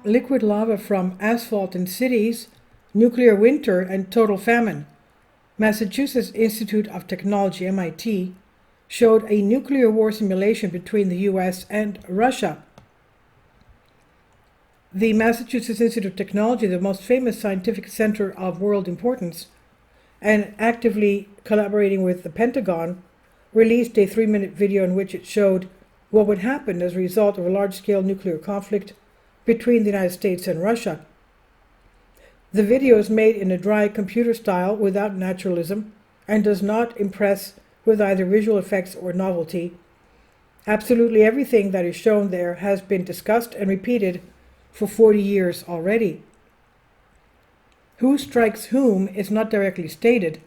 liquid lava from asphalt in cities, nuclear winter, and total famine. Massachusetts Institute of Technology, MIT, showed a nuclear war simulation between the US and Russia. The Massachusetts Institute of Technology, the most famous scientific center of world importance, and actively collaborating with the Pentagon, released a 3-minute video in which it showed what would happen as a result of a large-scale nuclear conflict between the United States and Russia. The video is made in a dry computer style without naturalism and does not impress with either visual effects or novelty. Absolutely everything that is shown there has been discussed and repeated for 40 years already. Who strikes whom is not directly stated,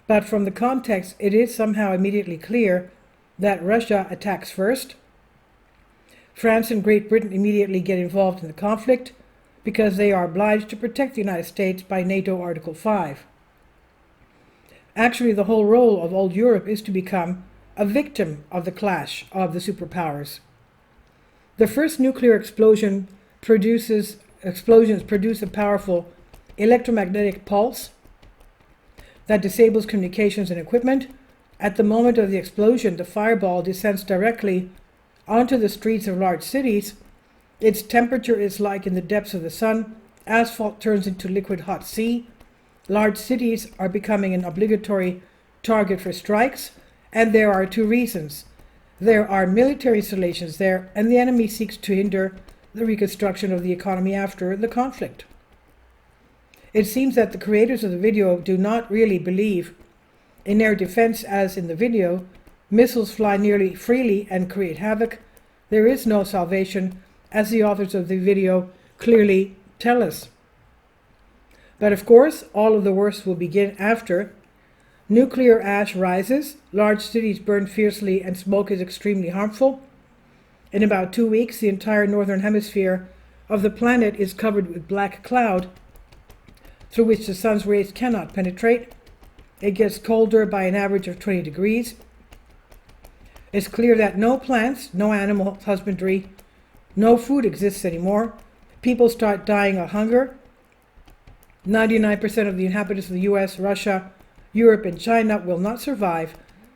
but from the context it is somehow immediately clear that Russia attacks first. France and Great Britain immediately get involved in the conflict because they are obliged to protect the United States by NATO Article 5. Actually, the whole role of old Europe is to become a victim of the clash of the superpowers. The first nuclear explosions produce a powerful electromagnetic pulse that disables communications and equipment. At the moment of the explosion, the fireball descends directly onto the streets of large cities. Its temperature is like in the depths of the sun. Asphalt turns into liquid hot sea. Large cities are becoming an obligatory target for strikes, and there are two reasons. There are military installations there, and the enemy seeks to hinder the reconstruction of the economy after the conflict. It seems that the creators of the video do not really believe in air defense, as in the video, missiles fly nearly freely and create havoc. There is no salvation, as the authors of the video clearly tell us. But of course, all of the worst will begin after. Nuclear ash rises, large cities burn fiercely, and smoke is extremely harmful. In about 2 weeks, the entire northern hemisphere of the planet is covered with black cloud through which the sun's rays cannot penetrate. It gets colder by an average of 20 degrees. It's clear that no plants, no animal husbandry, no food exists anymore. People start dying of hunger. 99% of the inhabitants of the US, Russia, Europe, and China will not survive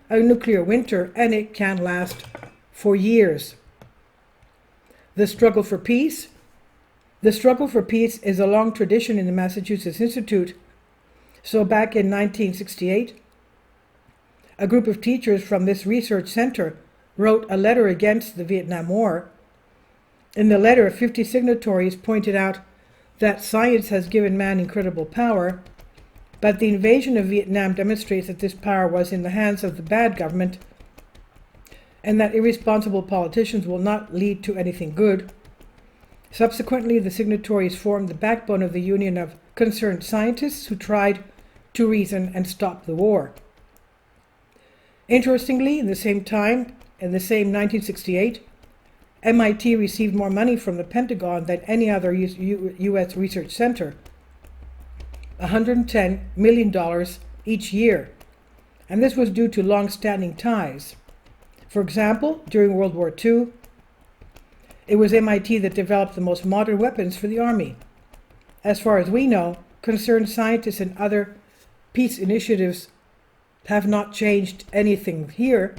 a nuclear winter, and it can last for years. The struggle for peace. The struggle for peace is a long tradition in the Massachusetts Institute. So back in 1968, a group of teachers from this research center wrote a letter against the Vietnam War. In the letter, 50 signatories pointed out that science has given man incredible power, but the invasion of Vietnam demonstrates that this power was in the hands of the bad government and that irresponsible politicians will not lead to anything good. Subsequently, the signatories formed the backbone of the Union of Concerned Scientists who tried to reason and stop the war. Interestingly, in the same 1968, MIT received more money from the Pentagon than any other U.S. research center, $110 million each year, and this was due to long-standing ties. For example, during World War II, it was MIT that developed the most modern weapons for the Army. As far as we know, concerned scientists and other peace initiatives have not changed anything here.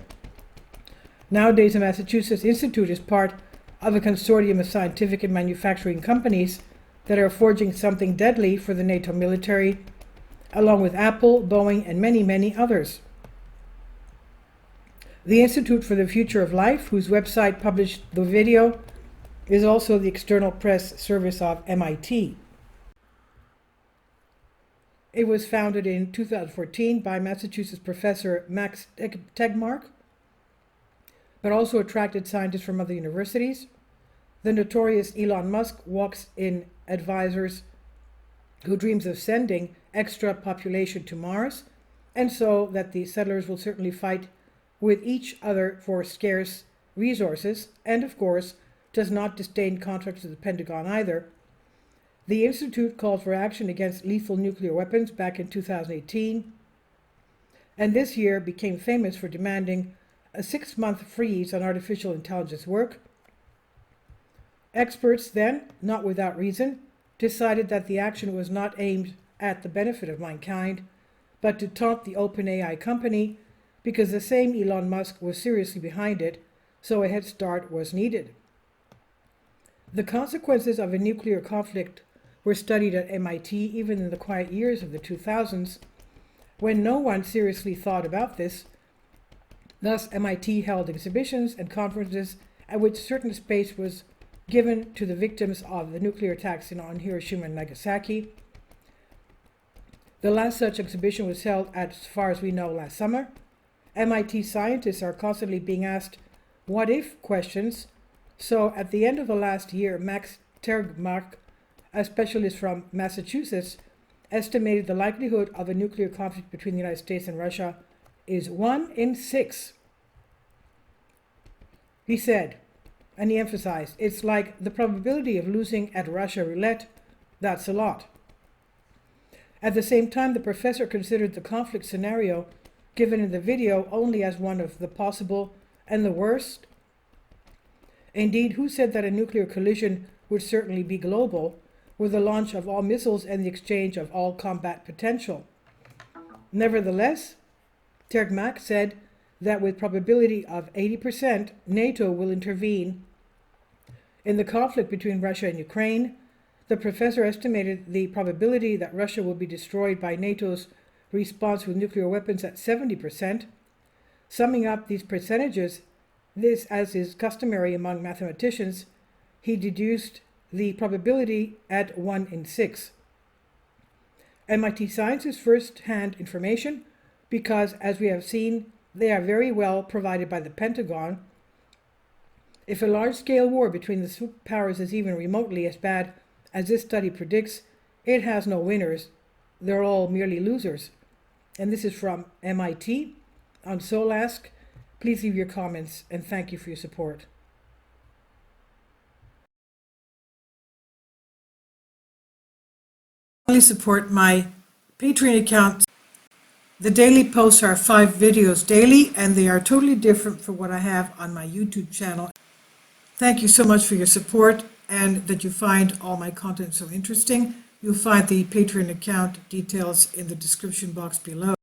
Nowadays, the Massachusetts Institute is part of a consortium of scientific and manufacturing companies that are forging something deadly for the NATO military, along with Apple, Boeing, and many, many others. The Institute for the Future of Life, whose website published the video, is also the external press service of MIT. It was founded in 2014 by Massachusetts professor Max Tegmark, but also attracted scientists from other universities. The notorious Elon Musk walks in advisors who dreams of sending extra population to Mars, and so that the settlers will certainly fight with each other for scarce resources, and of course does not disdain contracts with the Pentagon either. The Institute called for action against lethal nuclear weapons back in 2018, and this year became famous for demanding a 6-month freeze on artificial intelligence work. Experts then, not without reason, decided that the action was not aimed at the benefit of mankind, but to taunt the OpenAI company because the same Elon Musk was seriously behind it, so a head start was needed. The consequences of a nuclear conflict were studied at MIT even in the quiet years of the 2000s, when no one seriously thought about this. Thus, MIT held exhibitions and conferences at which certain space was given to the victims of the nuclear attacks on Hiroshima and Nagasaki. The last such exhibition was held, as far as we know, last summer. MIT scientists are constantly being asked what-if questions, so at the end of the last year, Max Tegmark, a specialist from Massachusetts, estimated the likelihood of a nuclear conflict between the United States and Russia is 1 in 6. He said, and he emphasized, it's like the probability of losing at Russia roulette, that's a lot. At the same time, the professor considered the conflict scenario given in the video only as one of the possible and the worst. Indeed, who said that a nuclear collision would certainly be global, with the launch of all missiles and the exchange of all combat potential? Nevertheless, Tegmark said that with probability of 80%, NATO will intervene in the conflict between Russia and Ukraine. The professor estimated the probability that Russia will be destroyed by NATO's response with nuclear weapons at 70%. Summing up these percentages, this, as is customary among mathematicians, he deduced the probability at 1 in 6. MIT Science is first-hand information because, as we have seen, they are very well provided by the Pentagon. If a large-scale war between the superpowers is even remotely as bad as this study predicts, it has no winners. They're all merely losers. And this is from MIT. On Solask, please leave your comments, and thank you for your support. Please support my Patreon account. The daily posts are 5 videos daily, and they are totally different from what I have on my YouTube channel. Thank you so much for your support and that you find all my content so interesting. You'll find the Patreon account details in the description box below.